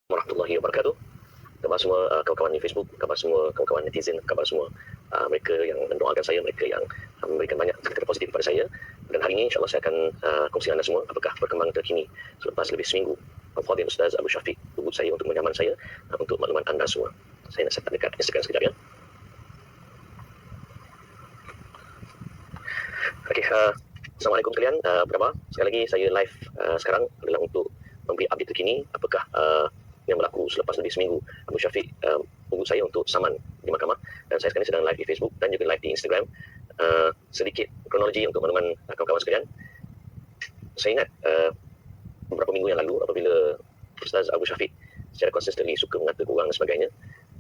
warahmatullahi wabarakatuh. Khabar semua kawan-kawan di Facebook, khabar semua kawan-kawan netizen, khabar semua mereka yang mendoakan saya, mereka yang memberikan banyak kata-kata positif kepada saya. Dan hari ini insyaAllah saya akan kongsi anda semua apakah perkembangan terkini selepas lebih seminggu Al-Fadhil Ustaz Abu Syafiq hubung saya untuk menyaman saya untuk makluman anda semua. Saya nak set dekat Instagram sekejap ya. Okey, Assalamualaikum sekalian, apa khabar? Sekali lagi saya live sekarang adalah untuk memberi update terkini apakah yang berlaku selepas lebih seminggu Abu Syafiq tunggu saya untuk saman di mahkamah, dan saya sekarang sedang live di Facebook dan juga live di Instagram. Sedikit kronologi untuk makluman kawan-kawan sekalian. Saya ingat beberapa minggu yang lalu apabila Ustaz Abu Syafiq secara konsisten suka mengata kurang dan sebagainya,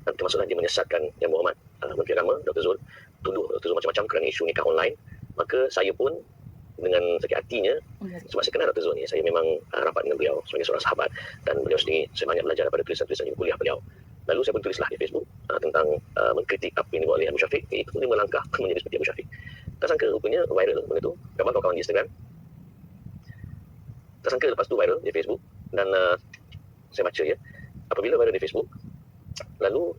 dan termasuklah dia menyesatkan Yang Berhormat Menteri Agama Dr. Zul, tuduh Dr. Zul macam-macam kerana isu nikah online. Maka saya pun dengan sakit hatinya, sebab saya kenal Dr. Zul ni, saya memang rapat dengan beliau sebagai seorang sahabat, dan beliau sendiri saya banyak belajar daripada tulisan-tulisan kuliah beliau. Lalu saya pun tulislah di Facebook tentang mengkritik apa yang dibuat oleh Abu Syafiq, iaitu 5 langkah menjadi seperti Abu Syafiq. Tak sangka rupanya viral benda tu, gambar kawan-kawan di Instagram. Tak sangka lepas tu viral di Facebook, dan saya baca ya, apabila viral di Facebook, lalu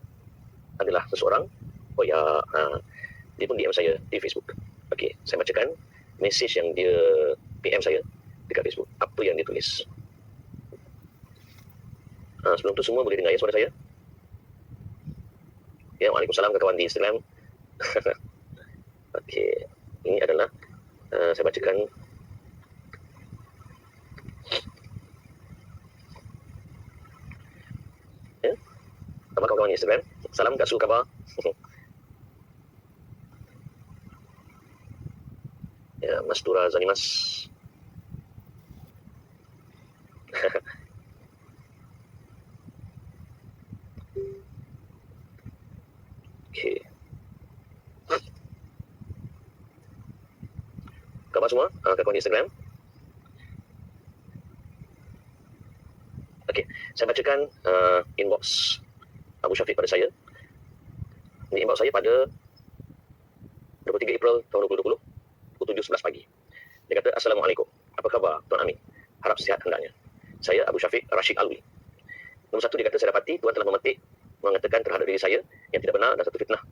adalah seseorang, dia pun DM saya di Facebook. Okey, saya bacakan mesej yang dia PM saya dekat Facebook. Apa yang dia tulis? Sebelum tu semua boleh dengar ya suara saya? Ya, waalaikumsalam kawan di Instagram. Okey, ini adalah saya bacakan. Ya, apa kawan-kawan di Instagram? Salam Kak Su, khabar? Ya, Mas Tura Zanimas. Okey. Khabar semua kawan-kawan di Instagram? Okey, saya bacakan inbox Abu Syafiq pada saya. Ini inbox saya pada 23 April tahun 2020, pukul 7.11 pagi. Dia kata, Assalamualaikum. Apa khabar Tuan Amin? Harap sihat hendaknya. Saya Abu Syafiq Rashid Alwi. Nombor 1, dia kata, saya dapati Tuan telah memetik mengatakan terhadap diri saya yang tidak benar dan satu fitnah.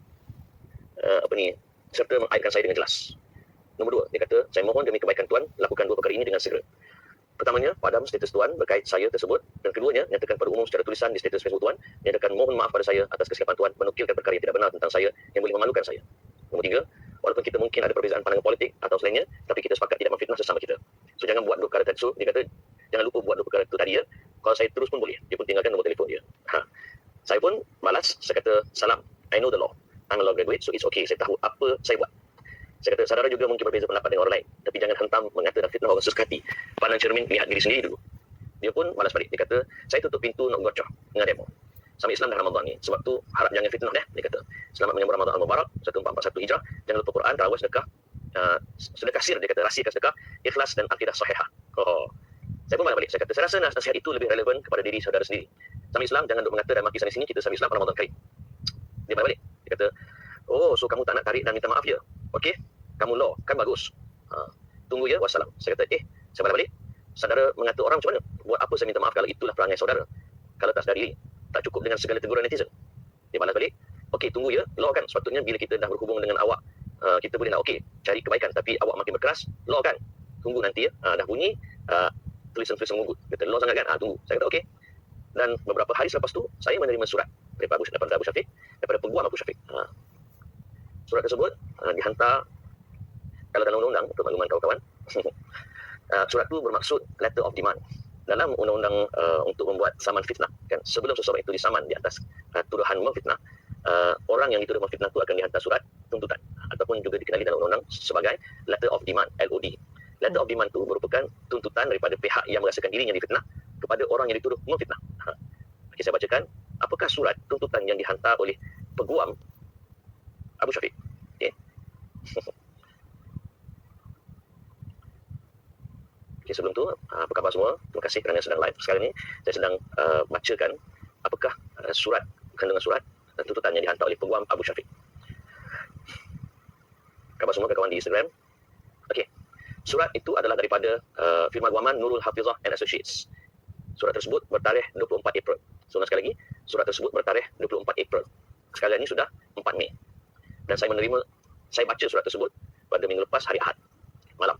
Serta mengaitkan saya dengan jelas. Nombor 2, dia kata, saya mohon demi kebaikan Tuan, lakukan 2 perkara ini dengan segera. Pertamanya, padam status Tuan berkait saya tersebut, dan keduanya, nyatakan pada umum secara tulisan di status Facebook Tuan, nyatakan mohon maaf pada saya atas kesilapan Tuan menukilkan perkara yang tidak benar tentang saya yang boleh memalukan saya. Nombor 3, walaupun kita mungkin ada perbezaan pandangan politik atau selainnya, tapi kita sepakat tidak memfitnah sesama kita. So jangan buat 2 perkara tadi. So dia kata, jangan lupa buat 2 perkara itu tadi ya. Kalau saya terus pun boleh. Dia pun tinggalkan nombor telefon dia. Saya pun balas, saya kata, salam, I know the law. I'm a law graduate, so it's okay. Saya tahu apa saya buat. Saya kata, saudara juga mungkin berbeza pendapat dengan orang lain, tapi jangan hentam mengata dan fitnah orang sesuka hati. Pandang cermin, lihat diri sendiri dulu. Dia pun balas balik. Dia kata, saya tutup pintu nak gocoh dengan demo. Sama Islam dah Ramadan ni. Sebab tu harap jangan fitnah deh. Dia kata, selamat menyambut Ramadan Al-Mubarak 1441 Hijrah. Jangan lupa Quran, tarawih, sedekah. Sedekah sir, dia kata, rahsiakan sedekah, ikhlas dan akidah sahihah. Saya pun balas balik. Saya kata, saya rasa nasihat itu lebih relevan kepada diri saudara sendiri. Sama Islam jangan duk mengata dan maki sana sini, kita sama Islam Ramadan Karim. Dia balas balik. Dia kata, oh, so kamu tak nak tarik dan minta maaf je. Okey, kamu law, kan bagus. Tunggu ya, wassalam. Saya kata, saya balas balik. Saudara mengata orang macam mana? Buat apa saya minta maaf kalau itulah perangai saudara? Kalau tak sedar diri, tak cukup dengan segala teguran netizen. Dia balas balik, okey, tunggu ya, law kan, sepatutnya bila kita dah berhubung dengan awak, kita boleh nak cari kebaikan, tapi awak makin berkeras, law kan, tunggu nanti ya, dah bunyi, tulisan-tulisan mengugut. Kata, law sangat kan, tunggu. Saya kata, okey. Dan beberapa hari selepas tu, saya menerima surat daripada Abu Syafiq, daripada peguam Abu Syafiq. Surat tersebut dihantar, kalau dalam undang-undang, untuk makluman kawan-kawan, surat itu bermaksud letter of demand. Dalam undang-undang untuk membuat saman fitnah, kan, sebelum seseorang itu disaman di atas tuduhan memfitnah, orang yang dituduh memfitnah itu akan dihantar surat tuntutan, ataupun juga dikenali dalam undang-undang sebagai letter of demand, LOD. Letter of demand itu merupakan tuntutan daripada pihak yang merasakan dirinya difitnah kepada orang yang dituduh memfitnah. Okay, saya bacakan apakah surat tuntutan yang dihantar oleh peguam Abu Syafiq. Okay. Okay, sebelum tu, apa khabar semua? Terima kasih kerana sedang live. Sekarang ni, saya sedang bacakan apakah surat, kandungan surat tuntutan yang dihantar oleh peguam Abu Syafiq. Khabar semua kawan di Instagram. Okey. Surat itu adalah daripada firma guaman Nurul Hafizah and Associates. Surat tersebut bertarikh 24 April. So, sekali lagi, surat tersebut bertarikh 24 April. Sekarang ini sudah 4 Mei. Dan saya baca surat tersebut pada minggu lepas hari Ahad malam.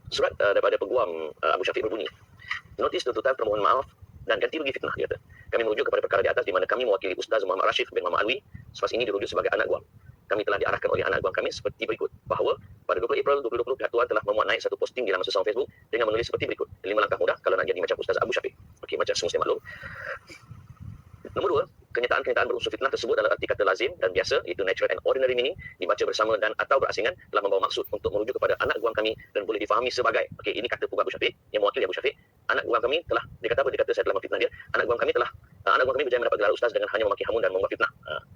Surat daripada Peguam Abu Syafiq berbunyi, notis tuntutan permohonan maaf dan ganti rugi fitnah, dia kata. Kami merujuk kepada perkara di atas di mana kami mewakili Ustaz Muhammad Rashid bin Muhammad Alwi, selepas ini dirujuk sebagai anak guam. Kami telah diarahkan oleh anak guam kami seperti berikut, bahawa pada 20 April 2020 pihak Tuan telah memuat naik satu posting di laman sosial Facebook dengan menulis seperti berikut, 5 langkah mudah kalau nak jadi macam Ustaz Abu Syafiq. Okey, macam semua maklum. Nombor 2, kenyataan-kenyataan berunsur fitnah tersebut adalah arti kata lazim dan biasa, iaitu natural and ordinary meaning, dibaca bersama dan atau berasingan, telah membawa maksud untuk merujuk kepada anak guam kami dan boleh difahami sebagai, okey, ini kata Peguam Abu Syafiq yang mewakili Abu Syafiq, anak guam kami telah, dia kata apa? Dia kata saya telah memfitnah dia. Anak guam kami berjaya mendapat gelar ustaz dengan hanya memaki hamun dan membuat fitnah.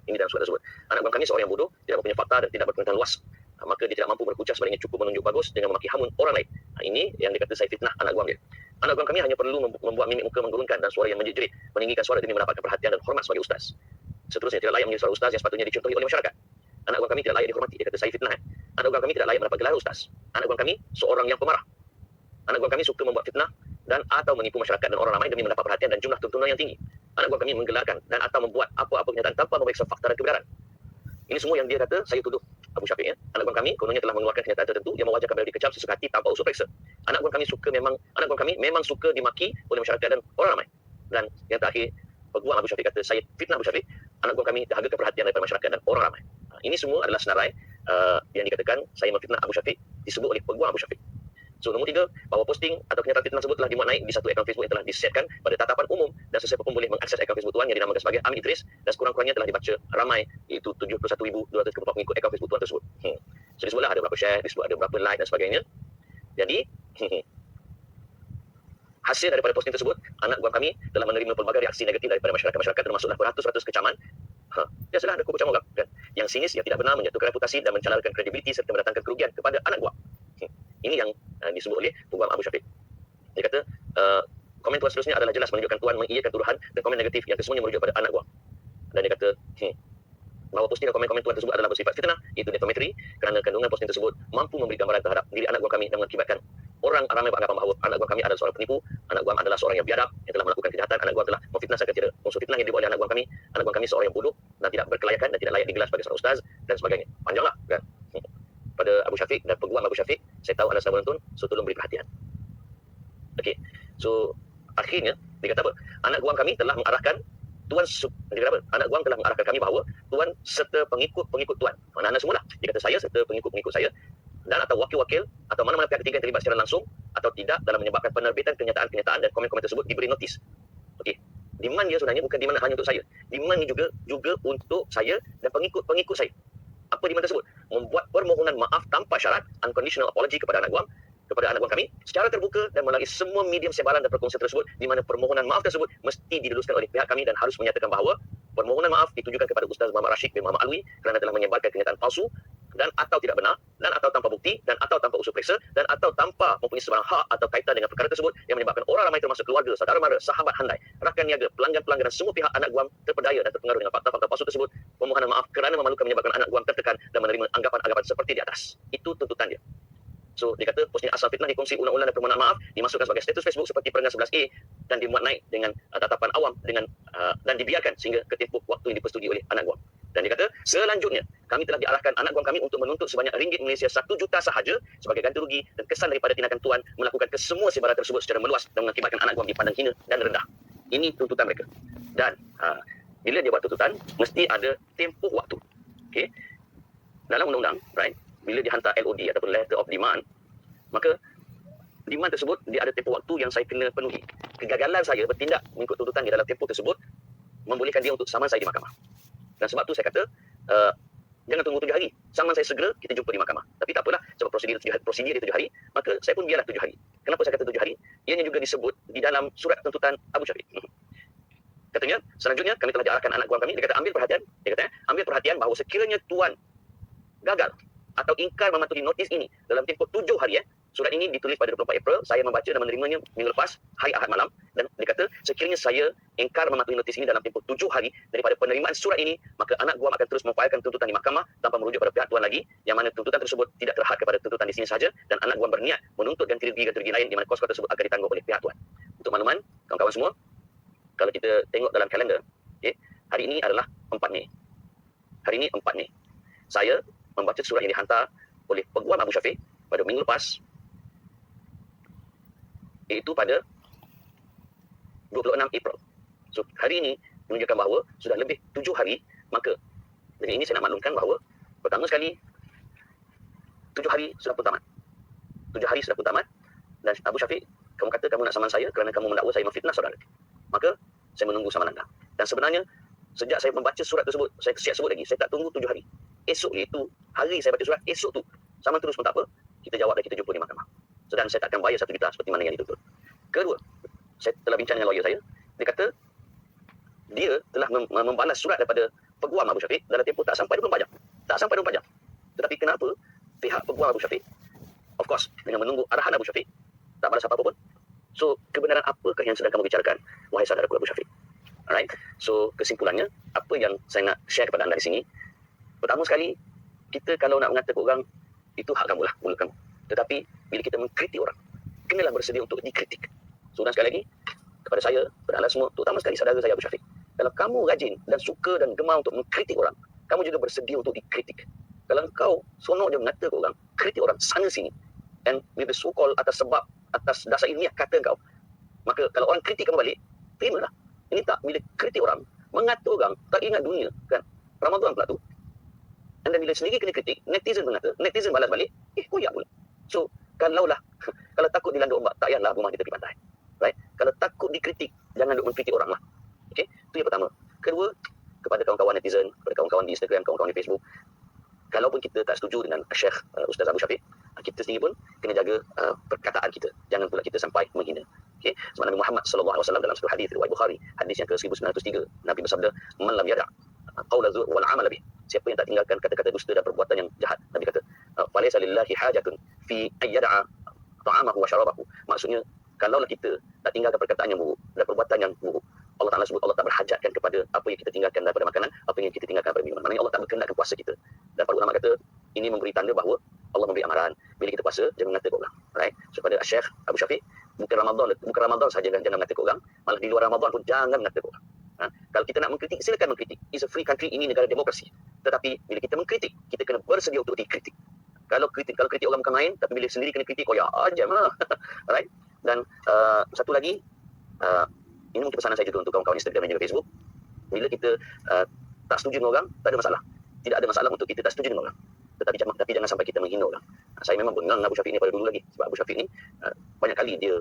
Ini dalam surat tersebut. Anak guam kami seorang yang bodoh, tidak mempunyai fakta dan tidak berpengetahuan luas. Maka dia tidak mampu berkucah, sebaliknya cukup menunjuk bagus dengan memaki hamun orang lain. Ini yang dikata saya fitnah anak guam dia. Anak guam kami hanya perlu membuat mimik muka menggurungkan dan suara yang menjerit, meninggikan suara demi mendapatkan perhatian dan hormat sebagai ustaz. Seterusnya, tidak layak menjadi seorang ustaz yang sepatutnya dicontohi oleh masyarakat. Anak guam kami tidak layak dihormati. Dia kata saya fitnah. Anak guam kami tidak layak mendapat gelar ustaz. Anak guam kami seorang yang pemarah. Anak guam kami suka membuat fitnah dan atau menipu masyarakat dan orang ramai demi mendapat perhatian dan jumlah tuntunan yang tinggi. Anak guam kami menggelarkan dan atau membuat apa-apa kenyataan tanpa memeriksa fakta dan kebenaran. Ini semua yang dia kata saya tuduh Abu Syafiq, ya. Anak guam kami kononnya telah mengeluarkan kenyataan tertentu yang mewajarkan beliau dikecam sesuka hati tanpa unsur periksa. Anak guam kami memang suka dimaki oleh masyarakat dan orang ramai. Dan yang terakhir, Peguam Abu Syafiq kata saya fitnah Abu Syafiq. Anak guam kami dahaga perhatian daripada masyarakat dan orang ramai. Ini semua adalah senarai yang dikatakan saya memfitnah Abu Syafiq disebut oleh Peguam Abu Syafiq. So, nombor 3, bahawa posting atau kenyataan fitnah tersebut telah dimuat naik di satu akaun Facebook yang telah disetkan pada tatapan umum dan sesiapa pun boleh mengakses akaun Facebook Tuan yang dinamakan sebagai Amin Idris dan sekurang-kurangnya telah dibaca ramai, iaitu 71,224 pengikut akaun Facebook Tuan tersebut. So, disebutlah ada berapa share, disebut ada berapa like dan sebagainya. Jadi, hasil daripada posting tersebut, anak guam kami telah menerima pelbagai reaksi negatif daripada masyarakat termasuklah beratus-ratus kecaman. Biasalah ada kubu camuk kan, yang sinis, yang tidak benar, menjatuhkan reputasi dan mencalarkan kredibiliti serta mendatangkan kerugian kepada anak guam. Ini yang disebut oleh Peguam Abu Syafiq. Dia kata, komen Tuan seterusnya adalah jelas menunjukkan Tuan mengiyakan tuduhan dan komen negatif yang kesemuanya merujuk pada anak guam. Dan dia kata, bahawa posting dan komen-komen Tuan tersebut adalah bersifat fitnah, iaitu defamatory, kerana kandungan posting tersebut mampu memberi gambaran terhadap diri anak guam kami dan mengakibatkan orang ramai beranggapan bahawa anak guam kami adalah seorang penipu, anak guam adalah seorang yang biadab, yang telah melakukan kejahatan, anak guam telah memfitnah saya kira unsur fitnah yang dibuat oleh anak guam kami seorang yang bodoh dan tidak berkelayakan dan tidak layak digelar sebagai seorang ustaz dan sebagainya. Panjanglah kan. Pada Abu Syafiq dan Peguam Abu Syafiq, saya tahu anda sedang menonton, so tolong beri perhatian. Okey, so akhirnya dia kata apa? Anak guam kami telah mengarahkan Tuan, dia kata apa? Anak guam telah mengarahkan kami bahawa Tuan serta pengikut-pengikut Tuan, mana-mana semualah. Dia kata saya serta pengikut-pengikut saya dan atau wakil-wakil atau mana-mana pihak ketiga yang terlibat secara langsung atau tidak dalam menyebabkan penerbitan kenyataan-kenyataan dan komen-komen tersebut diberi notis. Okey, demand dia sebenarnya bukan demand hanya untuk saya, demand ni juga untuk saya dan pengikut-pengikut saya. Apa demand tersebut? Membuat permohonan maaf tanpa syarat, unconditional apology kepada anak guam kami secara terbuka dan melalui semua medium sebaran dan perkongsian tersebut, di mana permohonan maaf tersebut mesti diluluskan oleh pihak kami dan harus menyatakan bahawa permohonan maaf ditujukan kepada Ustaz Muhammad Rashid bin Muhammad Alwi kerana telah menyebarkan kenyataan palsu dan atau tidak benar dan atau tanpa bukti dan atau tanpa usul periksa dan atau tanpa mempunyai sebarang hak atau kaitan dengan perkara tersebut yang menyebabkan orang ramai termasuk keluarga, saudara mara, sahabat handai, rakan niaga, pelanggan-pelanggan dan semua pihak anak guam terpedaya dan terpengaruh dengan fakta-fakta palsu tersebut. Permohonan maaf kerana memalukan menyebabkan anak guam tertekan dan menerima anggapan-anggapan seperti di atas. Itu tuntutan dia. So, dia kata posting asal fitnah dikongsi ulang-ulang dan permohonan maaf dimasukkan sebagai status Facebook seperti perenggan 11A dan dimuat naik dengan tatapan awam dengan dan dibiarkan sehingga ke tempoh waktu yang dipersetujui oleh anak guam. Dan dia kata, selanjutnya kami telah diarahkan anak guam kami untuk menuntut sebanyak ringgit Malaysia 1 juta sahaja sebagai ganti rugi dan kesan daripada tindakan Tuan melakukan kesemua sebaran tersebut secara meluas dan mengakibatkan anak guam dipandang hina dan rendah. Ini tuntutan mereka. Dan bila dia buat tuntutan, mesti ada tempoh waktu. Okey. Dalam undang-undang, right, bila dihantar LOD ataupun letter of demand, maka demand tersebut dia ada tempoh waktu yang saya kena penuhi. Kegagalan saya bertindak mengikut tuntutan di dalam tempoh tersebut membolehkan dia untuk saman saya di mahkamah. Dan sebab tu saya kata, jangan tunggu 7 hari. Saman saya segera, kita jumpa di mahkamah. Tapi tak apalah, sebab prosedur dia 7 hari, maka saya pun biarlah 7 hari. Kenapa saya kata 7 hari? Ianya juga disebut di dalam surat tuntutan Abu Syafiq. Katanya, selanjutnya kami telah diarahkan anak guam kami. Dia kata, ambil perhatian bahawa sekiranya Tuan gagal atau ingkar mematuhi notis ini dalam tempoh 7 hari, Surat ini ditulis pada 24 April. Saya membaca dan menerimanya minggu lepas, hari Ahad malam. Dan dia kata, sekiranya saya ingkar mematuhi notis ini dalam tempoh 7 hari daripada penerimaan surat ini, maka anak guam akan terus memfailkan tuntutan di mahkamah tanpa merujuk pada pihak tuan lagi, yang mana tuntutan tersebut tidak terhad kepada tuntutan di sini sahaja, dan anak guam berniat menuntut ganti rugi lain di mana kos-kos tersebut akan ditanggung oleh pihak tuan. Untuk makluman, kawan-kawan semua, kalau kita tengok dalam kalender, okay, hari ini adalah 4 Mei. Hari ini 4 Mei. Saya membaca surat yang dihantar oleh Peguam Abu Syafiq pada minggu lepas, iaitu pada 26 April. So, hari ini menunjukkan bahawa sudah lebih 7 hari, maka dari ini saya nak maklumkan bahawa pertama sekali 7 hari sudah pun tamat. 7 hari sudah pun tamat, dan Abu Syafiq, kamu kata kamu nak saman saya kerana kamu mendakwa saya memfitnah saudara. Maka saya menunggu saman anda. Dan sebenarnya sejak saya membaca surat tersebut, saya siap sebut lagi, saya tak tunggu 7 hari. Esok itu, hari saya baca surat, esok tu saman terus pun tak apa, kita jawab dan kita jumpa di mahkamah. Sedang saya takkan bayar 1 juta seperti mana yang dituntut. Kedua, saya telah bincang dengan lawyer saya. Dia kata dia telah membalas surat daripada Peguam Abu Syafiq dalam tempoh tak sampai 24 jam. Tak sampai 24 jam. Tetapi kenapa pihak Peguam Abu Syafiq, of course, dengan menunggu arahan Abu Syafiq, tak balas apa-apa pun. So, kebenaran apakah yang sedang kamu bicarakan, wahai saudaraku Abu Syafiq? Alright. So, kesimpulannya, apa yang saya nak share kepada anda di sini, pertama sekali, kita kalau nak mengatakan orang, itu hak kamu lah, mulut kamu. Tetapi, bila kita mengkritik orang, kenalah bersedia untuk dikritik. So, dan sekali lagi, kepada saya, kepada anda semua, terutama sekali saudara saya Abu Syafiq, kalau kamu rajin dan suka dan gemar untuk mengkritik orang, kamu juga bersedia untuk dikritik. Kalau kau sonok je mengatakan orang, kritik orang sana sini, and with the so-called atas sebab, atas dasar ilmiah kata kau, maka kalau orang kritik kamu balik, terimalah. Ini tak, bila kritik orang, mengata orang, tak ingat dunia, kan? Ramadan pula tu. Dan bila sendiri kena kritik, netizen mengata, netizen balas balik, koyak pula. So, kalau takut dilanduk ombak, tak payahlah rumah di tepi pantai. Right? Kalau takut dikritik, jangan duk mengkritik orang lah. Okay? Itu yang pertama. Kedua, kepada kawan-kawan netizen, kepada kawan-kawan di Instagram, kawan-kawan di Facebook, kalaupun kita tak setuju dengan Syekh Ustaz Abu Syafiq, kita sendiri pun kena jaga perkataan kita. Jangan pula kita sampai menghina. Okay? Sebab Nabi Muhammad SAW dalam satu hadis riwayat Bukhari, hadis yang ke-1903, Nabi bersabda, "Man lam yada' qawla zur wal 'amal bih." Siapa yang tak tinggalkan kata-kata dusta dan perbuatan yang jahat, Nabi kata, "Falaysa lillahi hajatun fi ayyada'a ta'amahu wa syarabahu." Maksudnya, kalaulah kita tak tinggalkan perkataan yang buruk dan perbuatan yang buruk, Allah Ta'ala sebut Allah tak berhajatkan kepada apa yang kita tinggalkan daripada makanan, apa yang kita tinggalkan daripada minuman. Maknanya Allah tak berkehendakkan puasa kita. Dan para ulama kata, ini memberi tanda bahawa Allah memberi amaran. Bila kita puasa, jangan mengata orang. Right? So, pada Syekh Abu Syafiq, bukan Ramadan saja jangan mengata orang, malah di luar Ramadan pun jangan mengata orang. Kalau kita nak mengkritik, silakan mengkritik. It's a free country, ini negara demokrasi. Tetapi bila kita mengkritik, kita kena bersedia untuk dikritik. Kalau kritik orang bukan main, tapi bila sendiri kena kritik, koyak aja lah. Right? Dan satu lagi, ini mungkin pesanan saya juga untuk kawan-kawan Instagram dan juga Facebook. Bila kita tak setuju dengan orang, tak ada masalah. Tidak ada masalah untuk kita tak setuju dengan orang. Tapi jangan sampai kita menghina orang. Saya memang bengang Abu Syafiq ni pada dulu lagi. Sebab Abu Syafiq ni banyak kali dia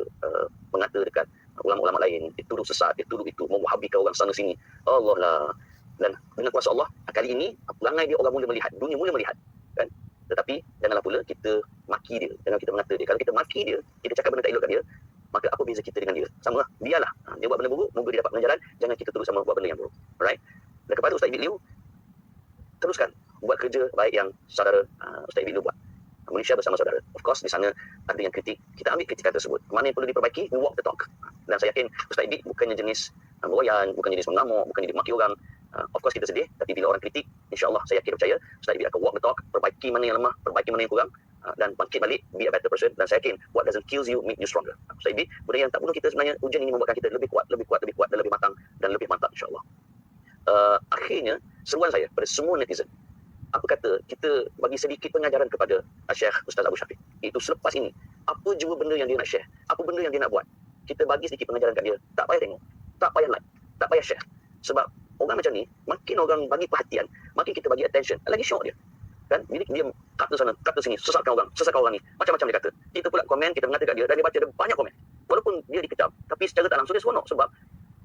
mengata dekat ulama-ulama lain. Dia tuduh sesat, dia tuduh itu, mewahhabkan orang sana sini. Allah lah. Dan dengan kuasa Allah, kali ini perangai dia orang mula melihat, dunia mula melihat. Kan? Tetapi janganlah pula kita maki dia, jangan kita mengata dia. Kalau kita maki dia, kita cakap benda tak elok kat dia, maka apa beza kita dengan dia? Sama lah, biarlah. Dia buat benda buruk, moga dia dapat pengajaran, jangan kita terus sama buat benda yang buruk. Alright? Dan kepada Ustaz Ibn Liu, teruskan buat kerja baik yang saudara Ustaz Ibn Liu buat. Malaysia bersama saudara. Of course, di sana ada yang kritik, kita ambil kritikan tersebut. Mana yang perlu diperbaiki, we walk the talk. Dan saya yakin Ustaz Ibn bukannya jenis meroyan, bukan jenis mengamuk, bukan jenis maki orang. Of course kita sedih, tapi bila orang kritik, insya-Allah saya yakin percaya Ustaz Ibn akan walk the talk, perbaiki mana yang lemah, perbaiki mana yang kurang, dan bangkit balik, be a better person. Dan saya yakin what doesn't kill you make you stronger. Ustaz Ibn, benda yang tak bunuh kita sebenarnya, ujian ini membuatkan kita lebih kuat dan lebih matang dan lebih mantap, insya-Allah. Akhirnya, seruan saya pada semua netizen, apa kata kita bagi sedikit pengajaran kepada Syekh Ustaz Abu Syafiq. Itu selepas ini, apa jua benda yang dia nak share, apa benda yang dia nak buat, kita bagi sedikit pengajaran kat dia. Tak payah tengok, tak payah like, tak payah share. Sebab orang macam ni, makin orang bagi perhatian, makin kita bagi attention, lagi syok dia. Kan? Bila dia kata sana, kata sini, sesatkan orang ni, macam-macam dia kata. Kita pula komen, kita mengata kat dia, dan dia baca ada banyak komen. Walaupun dia dikecam, tapi secara tak langsung dia seronok. Sebab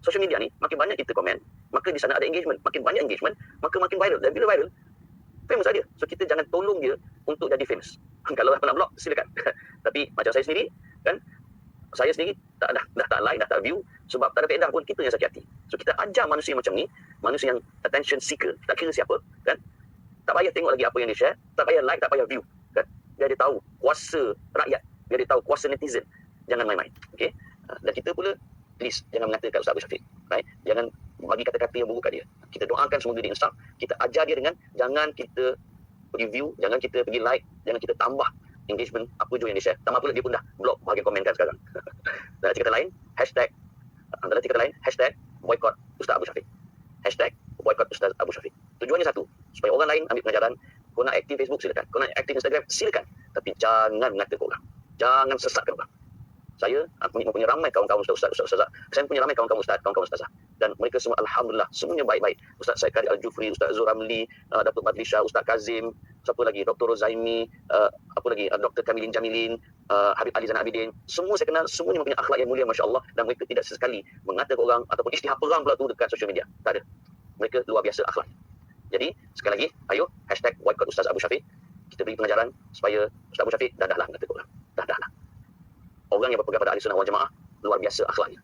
social media ni, makin banyak kita komen, maka di sana ada engagement. Makin banyak engagement, maka makin viral. Dan bila viral, famous lah dia. So kita jangan tolong dia untuk jadi famous. Kalau nak block, silakan. Tapi macam saya sendiri, kan, saya sendiri dah tak like, dah tak view, sebab tak ada faedah pun, kita yang sakit hati. So kita ajar manusia macam ni, manusia yang attention seeker, tak kira siapa, kan, tak payah tengok lagi apa yang dia share, tak payah like, tak payah view, kan. Biar dia tahu kuasa rakyat, biar Biar dia tahu kuasa netizen. Jangan main-main. Okey. Dan kita pula please jangan mengatakan Ustaz Abu Syafiq. Right? Jangan bagi kata-kata yang buruk kat dia. Kita doakan semoga dia insaf. Kita ajar dia dengan jangan kita review, jangan kita pergi like, jangan kita tambah engagement apa je yang dia share. Tambah pula dia pun dah block bahagian komen kan sekarang. Dan kata lain, antara kata lain, boycott Ustaz Abu Syafiq. Boycott Ustaz Abu Syafiq. Tujuannya satu, supaya orang lain ambil pengajaran. Kau nak aktif Facebook silakan, kau nak aktif Instagram silakan, tapi jangan mengatakan orang, jangan sesatkan orang. Saya mempunyai ramai kawan-kawan ustaz. Saya punya ramai kawan-kawan ustazah, dan mereka semua alhamdulillah semuanya baik-baik. Ustaz Said Kari Al-Jufri, Ustaz Zuramli, Datuk Badlisha, Ustaz Kazim, siapa lagi, Dr. Rozaimi, apa lagi, Dr. Kamilin Jamilin, Habib Ali Zainal Abidin. Semua saya kenal, semuanya mempunyai akhlak yang mulia masya-Allah, dan mereka tidak sesekali mengatakan orang ataupun isytihar perang pula tu dekat social media. Tak ada. Mereka luar biasa akhlak. Jadi sekali lagi, ayo boycott Ustaz Abu Syafiq. Kita beri pengajaran supaya Ustaz Abu Syafiq dah lah mengatakan orang. Dah. Orang yang berpegang pada Ahli Sunnah wal Jamaah luar biasa akhlaknya.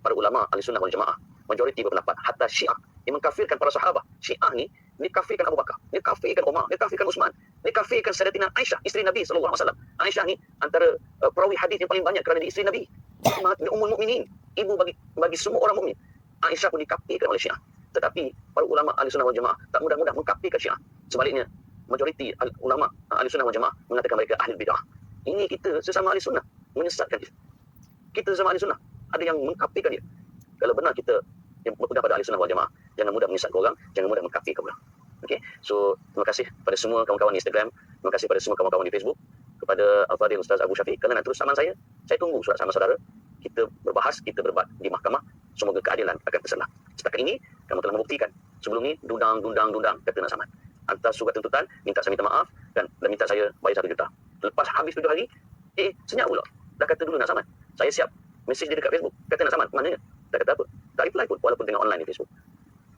Para ulama Ahli Sunnah wal Jamaah majoriti berpendapat hatta Syiah yang mengkafirkan para sahabat. Syiah ni dia kafirkan Abu Bakar, dia kafirkan Umar, dia kafirkan Uthman, dia kafirkan Sayyidatina Aisyah, isteri Nabi sallallahu alaihi wasallam. Aisyah ni antara perawi hadis yang paling banyak kerana dia isteri Nabi. Dia ummul mukminin, ibu bagi semua orang mukmin. Aisyah pun dikafirkan oleh Syiah. Tetapi para ulama Ahli Sunnah wal Jamaah tak mudah-mudah mengkafirkan Syiah. Sebaliknya, majoriti ulama Ahli Sunnah wal Jamaah mengatakan mereka ahli bidah. Ini kita sesama Ahli Sunnah menyesatkan dia. Kita sesama Ahli Sunnah ada yang mengkafirkan dia. Kalau benar kita yang berpegang pada Ahli Sunnah wal Jamaah, jangan mudah menyesatkan orang, jangan mudah mengkafirkan orang. Okey. So, terima kasih kepada semua kawan-kawan di Instagram, terima kasih kepada semua kawan-kawan di Facebook, kepada Al-Fadhil Ustaz Abu Syafiq kerana nak terus saman saya. Saya tunggu surat saman saudara. Kita berbahas, kita berdebat di mahkamah. Semoga keadilan akan terselah. Setakat ini kamu telah membuktikan. Sebelum ni dundang kata nak saman. Hantar surat tuntutan, minta maaf dan minta saya bayar 1 juta. Lepas habis 7 hari, senyap pula. Dah kata dulu nak saman. Saya siap. Mesej dia dekat Facebook, kata nak saman. Maknanya tak kata apa. Tak reply pun walaupun tengok online di Facebook.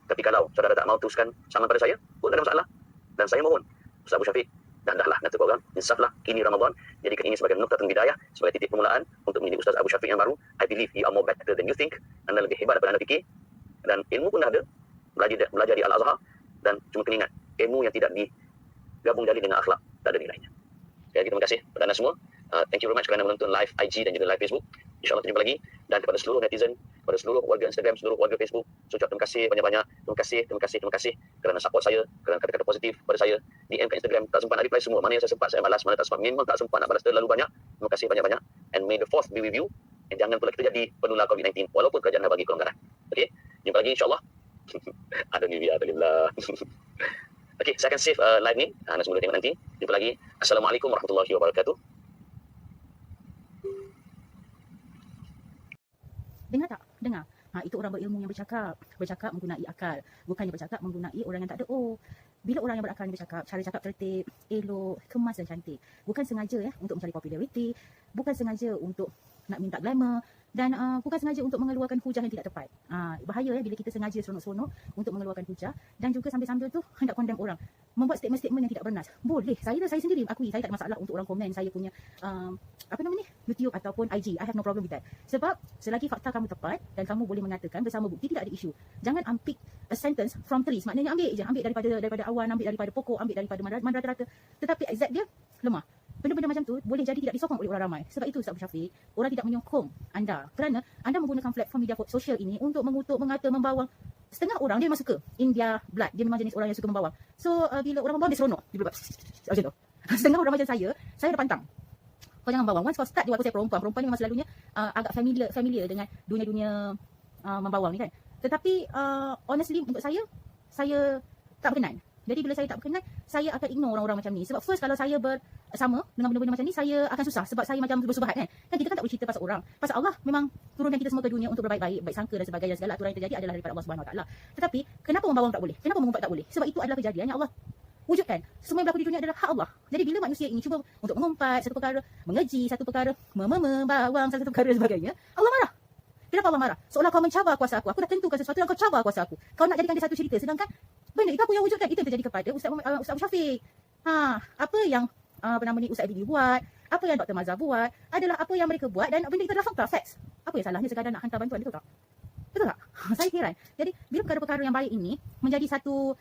Tapi kalau saudara tak mau teruskan saman pada saya, pun tak ada masalah. Dan saya mohon Ustaz Abu Syafiq, dan dahlah kata orang, insaflah, ini Ramadan, jadikan ini sebagai nuqtatun bidayah, sebagai titik permulaan untuk menjadi Ustaz Abu Syafiq yang baru. I believe you are more better than you think. Anda lebih hebat daripada anda fikir. Dan ilmu pun dah ada. Belajar di Al-Azhar. Dan cuma kena ingat, ilmu yang tidak digabung jadi dengan akhlak, tak ada nilainya. Sekali lagi terima kasih kepada anda semua. Thank you very much kerana menonton live IG dan juga live Facebook. InsyaAllah kita jumpa lagi. Dan kepada seluruh netizen, kepada seluruh warga Instagram, seluruh warga Facebook, saya ucap terima kasih banyak-banyak. Terima kasih kerana support saya, kerana kata-kata positif pada saya. DM kat Instagram, tak sempat nak reply semua. Mana yang saya sempat, saya balas. Mana tak sempat, memang tak sempat nak balas terlalu banyak. Terima kasih banyak-banyak. And may the fourth be with you. And jangan pula kita jadi penular COVID-19 walaupun kerajaan dah bagi kelonggaran. Okey, jumpa lagi insyaAllah. Ada ni biar, alhamdulillah. Okey, saya akan save live ni. Anda semua tengok nanti. Jumpa lagi. Assalamualaikum warahmatullahi wabarakatuh. Dengar tak? Dengar. Itu orang berilmu yang bercakap menggunakan akal. Bukannya bercakap menggunakan orang yang tak ada. Bila orang yang berakal ni bercakap, cara cakap tertib, elok, kemas dan cantik. Bukan sengaja untuk mencari populariti, bukan sengaja untuk nak minta glamour, dan bukan sengaja untuk mengeluarkan hujah yang tidak tepat. Bahaya bila kita sengaja seronok-seronok untuk mengeluarkan hujah dan juga sambil-sambil tu hendak condemn orang, membuat statement-statement yang tidak bernas. Boleh, saya sendiri akui saya tak ada masalah untuk orang komen saya punya YouTube ataupun IG. I have no problem with that. Sebab selagi fakta kamu tepat dan kamu boleh mengatakan bersama bukti, tidak ada isu. Jangan unpick a sentence from trees. Maknanya ambil daripada awan, ambil daripada pokok, ambil daripada rata-rata, tetapi exact dia lemah. Benda-benda macam tu boleh jadi tidak disokong oleh orang ramai. Sebab itu Ustaz Abu Syafiq, orang tidak menyokong anda kerana anda menggunakan platform media sosial ini untuk mengutuk, mengata, membawang. Setengah orang dia memang suka in their blood. Dia memang jenis orang yang suka membawang. So bila orang membawang dia seronok. Dia berbuat macam tu. Setengah orang macam saya dah pantang. Kau jangan bawang. Once kau start, dia waktu saya perempuan ni memang selalunya agak familiar dengan dunia-dunia membawang ni kan. Tetapi honestly untuk saya tak berkenan. Jadi bila saya tak berkenan, saya akan ignore orang-orang macam ni. Sebab first, kalau saya bersama dengan benda-benda macam ni, saya akan susah. Sebab saya macam bersubahat kan. Kita kan tak boleh cerita pasal orang. Pasal Allah memang turunkan kita semua ke dunia untuk berbaik-baik, baik sangka dan sebagainya. Segala aturan yang terjadi adalah daripada Allah SWT. Tetapi kenapa membawang tak boleh? Kenapa mengumpat tak boleh? Sebab itu adalah kejadian yang Allah wujudkan. Semua yang berlaku di dunia adalah hak Allah. Jadi bila manusia ini cuba untuk mengumpat satu perkara, mengeji satu perkara, membawang satu perkara dan sebagainya, Allah marah. Kenapa Allah marah? Seolah kau mencabar kuasa aku. Aku dah tentukan sesuatu dan kau cabar kuasa aku. Kau nak jadikan dia satu cerita. Sedangkan benda itu aku yang wujudkan. Itu yang terjadi kepada Ustaz Abu Syafiq. Apa yang Ustaz Adili buat, apa yang Dr. Mazhar buat, adalah apa yang mereka buat dan benda itu adalah fakta, facts. Apa yang salahnya sekadar nak hantar bantuan, betul tak? Betul tak? Saya heran. Jadi bila perkara-perkara yang baik ini menjadi satu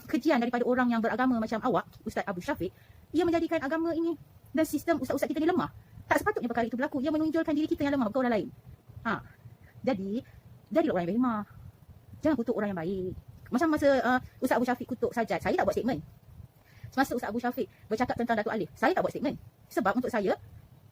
kejian daripada orang yang beragama macam awak, Ustaz Abu Syafiq, ia menjadikan agama ini dan sistem ustaz-ustaz kita ni lemah. Tak sepatutnya perkara itu berlaku, ia menonjolkan diri kita yang lemah, bukan orang lain. Jadi jadilah orang yang berhikmah. Jangan kutuk orang yang baik. Macam masa Ustaz Abu Syafiq kutuk Sajjad, saya tak buat statement. Semasa Ustaz Abu Syafiq bercakap tentang Datuk Alif, saya tak buat statement. Sebab untuk saya,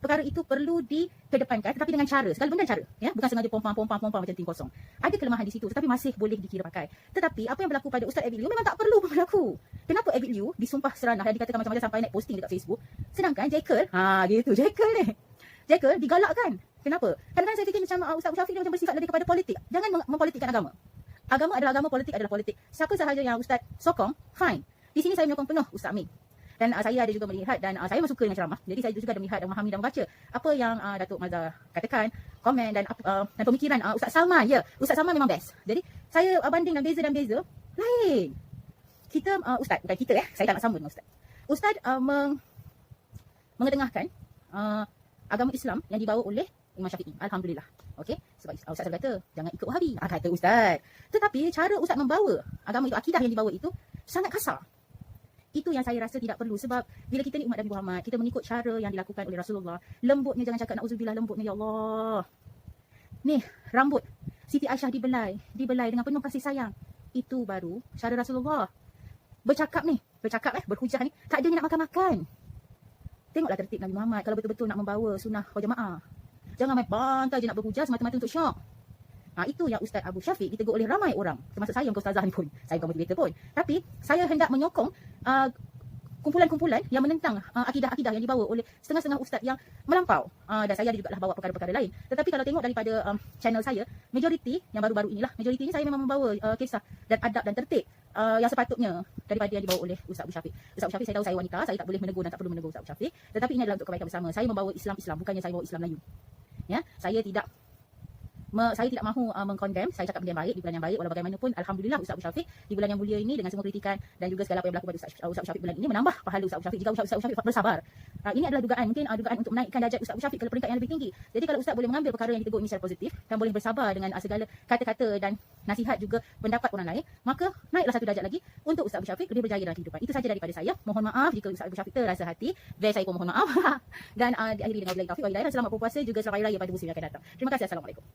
perkara itu perlu dikedepankan, tetapi dengan cara, segala benda cara, ya, bukan sengaja pompang macam tim kosong. Ada kelemahan di situ, tetapi masih boleh dikira pakai. Tetapi apa yang berlaku pada Ustaz Abid Liu memang tak perlu berlaku. Kenapa Abid Liu disumpah seranah dan dikatakan macam-macam sampai naik posting dekat Facebook, sedangkan Jekyll, Jekyll digalakkan. Kenapa? Kadang-kadang saya fikir macam Ustaz Abu Syafiq ni macam bersifat lebih kepada politik. Jangan mempolitikkan agama. Agama adalah agama, politik adalah politik. Siapa sahaja yang Ustaz sokong, fine. Di sini saya menyokong penuh Ustaz Amin. Dan saya ada juga melihat, dan saya memang suka dengan ceramah. Jadi saya juga ada melihat dan memahami dan membaca apa yang Datuk Mazhar katakan, komen dan pemikiran Ustaz Salman. Ya, Ustaz Salman memang best. Jadi saya banding dan beza lain. Kita, Ustaz, bukan kita saya tak nak sambung dengan Ustaz. Ustaz mengetengahkan agama Islam yang dibawa oleh Imam Syafi'i. Alhamdulillah. Okey, sebab Ustaz selalu kata jangan ikut Wahabi. Kata Ustaz. Tetapi cara Ustaz membawa agama itu, akidah yang dibawa itu sangat kasar. Itu yang saya rasa tidak perlu. Sebab bila kita ni umat Nabi Muhammad, kita mengikut cara yang dilakukan oleh Rasulullah. Lembutnya, jangan cakap na'udzubillah, lembutnya ya Allah. Ni, rambut Siti Aisyah dibelai dengan penuh kasih sayang. Itu baru cara Rasulullah. Bercakap, berhujah ni, tak ada nak makan-makan. Tengoklah tertib Nabi Muhammad kalau betul-betul nak membawa sunnah berjamaah. Jangan main bantai je nak berhujah semata-mata untuk syok. Itu yang Ustaz Abu Syafiq ditegur oleh ramai orang. Termasuk saya, muka ustazah ni pun. Saya bukan motivator pun. Tapi saya hendak menyokong kumpulan-kumpulan yang menentang akidah-akidah yang dibawa oleh setengah-setengah ustaz yang melampau. Dan saya juga bawa perkara-perkara lain. Tetapi kalau tengok daripada channel saya, majoriti yang baru-baru inilah, majoriti ini saya memang membawa kisah dan adab dan tertib yang sepatutnya daripada yang dibawa oleh Ustaz Abu Syafiq. Ustaz Abu Syafiq, saya tahu saya wanita, saya tak boleh menegur dan tak perlu menegur Ustaz Abu Syafiq. Tetapi ini adalah untuk kebaikan bersama. Saya membawa Islam, bukannya saya bawa Islam Melayu. Ya, saya tidak mahu mengkondem. Saya cakap benda yang baik di bulan yang baik. Walau bagaimanapun, Alhamdulillah Ustaz Abu Syafiq di bulan yang mulia ini dengan semua kritikan dan juga segala apa yang berlaku pada Ustaz Abu Syafiq bulan ini menambah pahala Ustaz Abu Syafiq jika Ustaz Abu Syafiq bersabar. Ini adalah dugaan, mungkin dugaan untuk menaikkan darjat Ustaz Abu Syafiq ke peringkat yang lebih tinggi. Jadi kalau Ustaz boleh mengambil perkara yang ditegur ini secara positif dan boleh bersabar dengan segala kata-kata dan nasihat juga pendapat orang lain, maka naiklah satu darjat lagi untuk Ustaz Abu Syafiq lebih berjaya dalam kehidupan. Itu saja daripada saya. Mohon maaf jika Ustaz Abu Syafiq terasa hati. Saya pun mohon maaf. Dan diakhiri dengan wabillahi taufiq wal hidayah. Selamat berpuasa juga selamat hari raya pada musim yang akan datang. Terima kasih. Assalamualaikum.